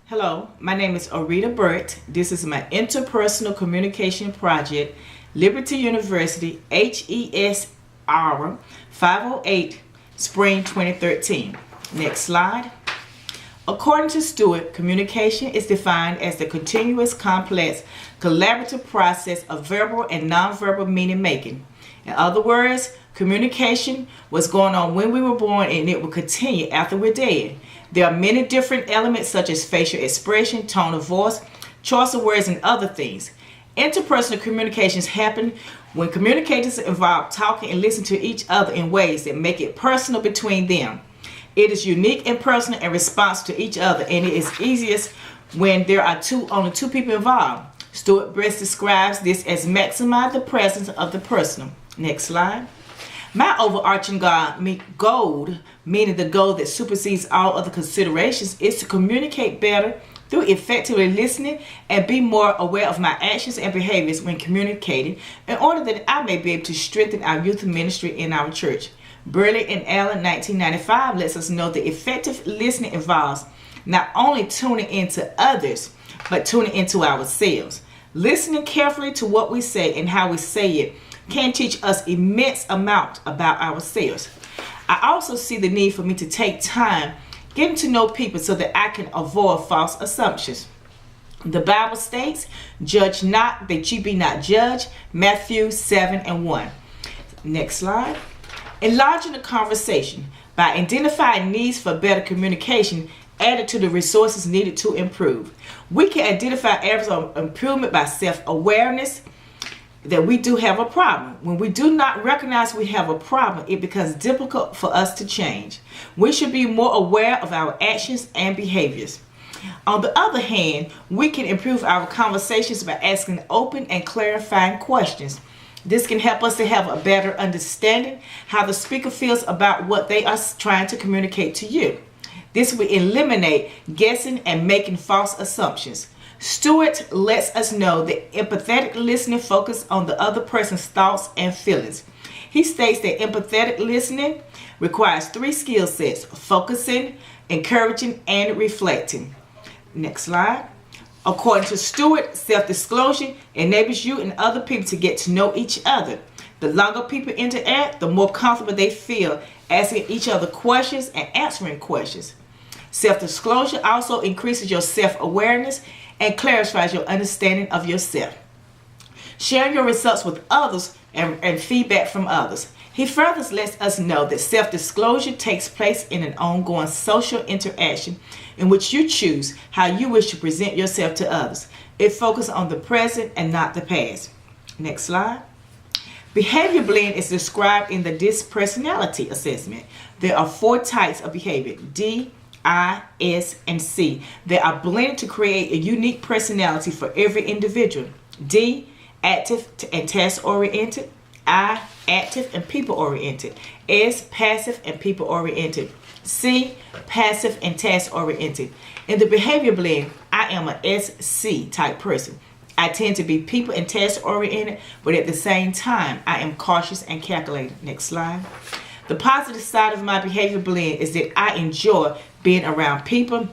Hello, my name is Arita Burt. This is my Interpersonal Communication Project, Liberty University, HSER508, Spring 2013. Next slide. According to Stewart, communication is defined as the continuous, complex, collaborative process of verbal and nonverbal meaning making. In other words, communication was going on when we were born and it will continue after we're dead. There are many different elements such as facial expression, tone of voice, choice of words, and other things. Interpersonal communications happen when communicators involve talking and listening to each other in ways that make it personal between them. It is unique and personal in response to each other, and it is easiest when there are only two people involved. Stuart Bress describes this as maximize the presence of the personal. Next slide. My overarching goal, meaning the goal that supersedes all other considerations, is to communicate better through effectively listening and be more aware of my actions and behaviors when communicating in order that I may be able to strengthen our youth ministry in our church. Burley and Allen 1995 lets us know that effective listening involves not only tuning into others, but tuning into ourselves. Listening carefully to what we say and how we say it can teach us immense amount about ourselves. I also see the need for me to take time getting to know people so that I can avoid false assumptions. The Bible states, "Judge not, that ye be not judged," Matthew 7:1. Next slide. Enlarging the conversation by identifying needs for better communication added to the resources needed to improve. We can identify areas of improvement by self-awareness that we do have a problem. When we do not recognize we have a problem, it becomes difficult for us to change. We should be more aware of our actions and behaviors. On the other hand, we can improve our conversations by asking open and clarifying questions. This can help us to have a better understanding how the speaker feels about what they are trying to communicate to you. This will eliminate guessing and making false assumptions. Stewart lets us know that empathetic listening focuses on the other person's thoughts and feelings. He states that empathetic listening requires 3 skill sets: focusing, encouraging, and reflecting. Next slide. According to Stewart, self-disclosure enables you and other people to get to know each other. The longer people interact, the more comfortable they feel asking each other questions and answering questions. Self-disclosure also increases your self-awareness and clarifies your understanding of yourself. Sharing your results with others and feedback from others. He further lets us know that self-disclosure takes place in an ongoing social interaction in which you choose how you wish to present yourself to others. It focuses on the present and not the past. Next slide. Behavior blend is described in the DISC personality assessment. There are 4 types of behavior: D, I, S, and C. They are blended to create a unique personality for every individual. D, active and task-oriented. I, active and people-oriented. S, passive and people-oriented. C, passive and task-oriented. In the behavior blend, I am a SC type person. I tend to be people and task-oriented, but at the same time, I am cautious and calculated. Next slide. The positive side of my behavior blend is that I enjoy being around people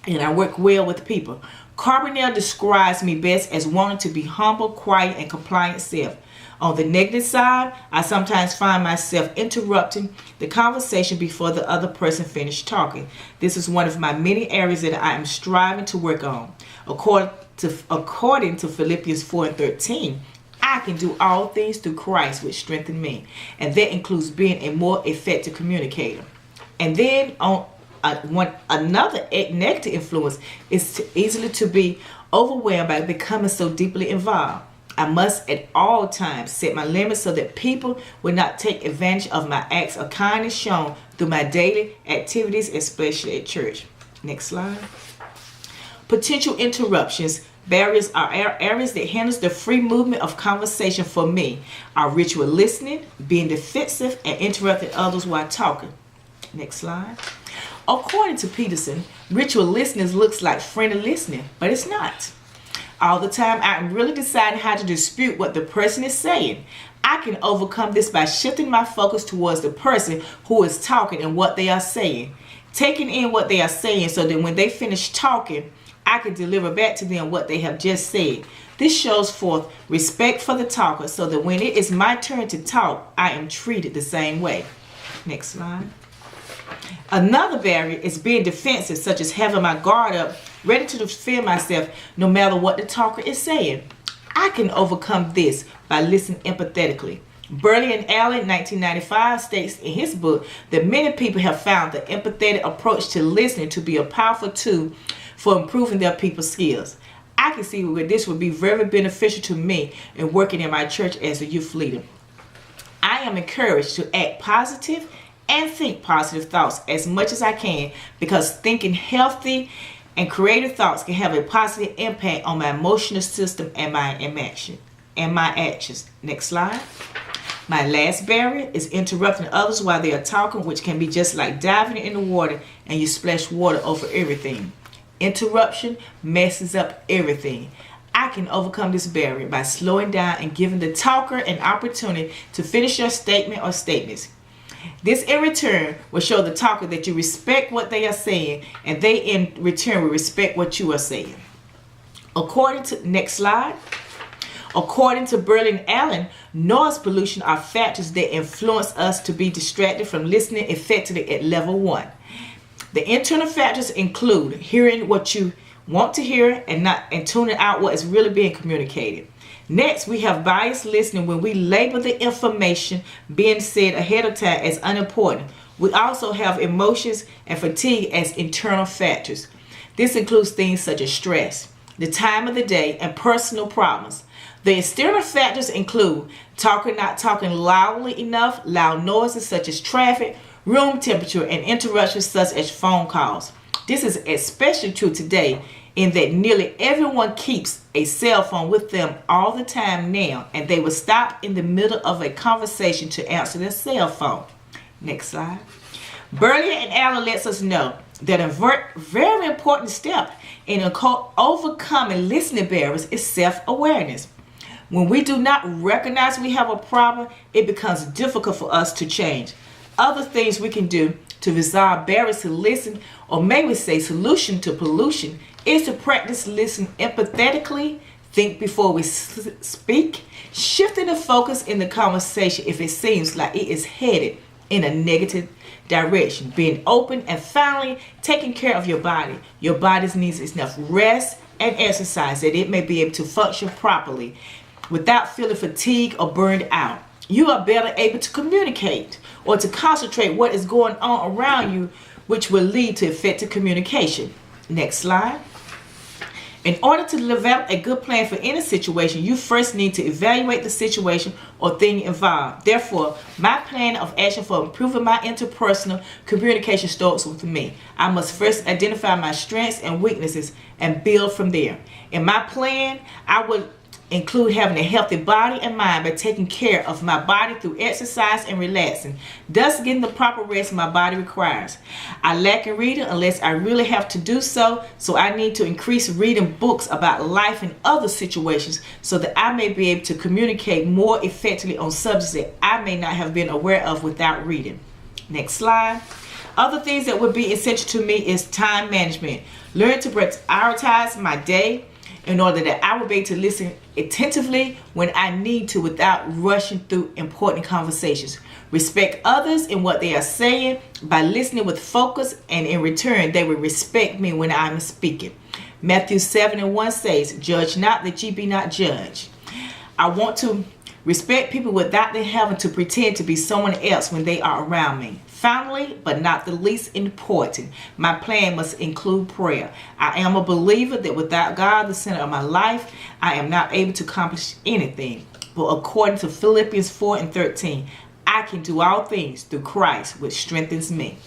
and I work well with people. Carbonell describes me best as wanting to be humble, quiet, and compliant self. On the negative side, I sometimes find myself interrupting the conversation before the other person finishes talking. This is one of my many areas that I am striving to work on. According to Philippians 4:13, I can do all things through Christ which strengthen me. And that includes being a more effective communicator. And then another negative influence is easily to be overwhelmed by becoming so deeply involved. I must at all times set my limits so that people will not take advantage of my acts of kindness shown through my daily activities, especially at church. Next slide. Potential interruptions. Barriers are areas that hinders the free movement of conversation for me. Are ritual listening, being defensive, and interrupting others while talking. Next slide. According to Peterson, ritual listening looks like friendly listening, but it's not. All the time, I'm really deciding how to dispute what the person is saying. I can overcome this by shifting my focus towards the person who is talking and what they are saying. taking in what they are saying so that when they finish talking, I can deliver back to them what they have just said. This shows forth respect for the talker so that when it is my turn to talk, I am treated the same way. Next slide. Another barrier is being defensive, such as having my guard up, ready to defend myself no matter what the talker is saying. I can overcome this by listening empathetically. Burley and Allen, 1995, states in his book that many people have found the empathetic approach to listening to be a powerful tool for improving their people skills. I can see where this would be very beneficial to me in working in my church as a youth leader. I am encouraged to act positive and think positive thoughts as much as I can, because thinking healthy and creative thoughts can have a positive impact on my emotional system and my actions. Next slide. My last barrier is interrupting others while they are talking, which can be just like diving in the water and you splash water over everything. Interruption messes up everything. I can overcome this barrier by slowing down and giving the talker an opportunity to finish your statement or statements. This in return will show the talker that you respect what they are saying, and they in return will respect what you are saying. Next slide. According to Burley and Allen, noise pollution are factors that influence us to be distracted from listening effectively at level 1. The internal factors include hearing what you want to hear and tuning out what is really being communicated. Next, we have biased listening when we label the information being said ahead of time as unimportant. We also have emotions and fatigue as internal factors. This includes things such as stress, the time of the day, and personal problems. The external factors include not talking loudly enough, loud noises such as traffic, room temperature, and interruptions such as phone calls. This is especially true today in that nearly everyone keeps a cell phone with them all the time now, and they will stop in the middle of a conversation to answer their cell phone. Next slide. Burley and Allen lets us know that a very important step in overcoming listening barriers is self-awareness. When we do not recognize we have a problem, it becomes difficult for us to change. Other things we can do to resolve barriers to listen, or maybe say solution to pollution, is to practice listening empathetically, think before we speak, shifting the focus in the conversation if it seems like it is headed in a negative direction, being open, and finally taking care of your body. Your body needs enough rest and exercise that it may be able to function properly without feeling fatigued or burned out. You are better able to communicate or to concentrate what is going on around you, which will lead to effective communication. Next slide. In order to develop a good plan for any situation, you first need to evaluate the situation or thing involved. Therefore, my plan of action for improving my interpersonal communication starts with me. I must first identify my strengths and weaknesses and build from there. In my plan, I would include having a healthy body and mind by taking care of my body through exercise and relaxing, thus getting the proper rest my body requires. I lack in reading unless I really have to do so I need to increase reading books about life and other situations so that I may be able to communicate more effectively on subjects that I may not have been aware of without reading. Next slide. Other things that would be essential to me is time management. Learn to prioritize my day in order that I will be able to listen attentively when I need to without rushing through important conversations. Respect others in what they are saying by listening with focus, and in return they will respect me when I'm speaking. Matthew 7:1 says, "Judge not that ye be not judged." I want to respect people without them having to pretend to be someone else when they are around me. Finally, but not the least important, my plan must include prayer. I am a believer that without God, the center of my life, I am not able to accomplish anything. But according to Philippians 4:13, I can do all things through Christ, which strengthens me.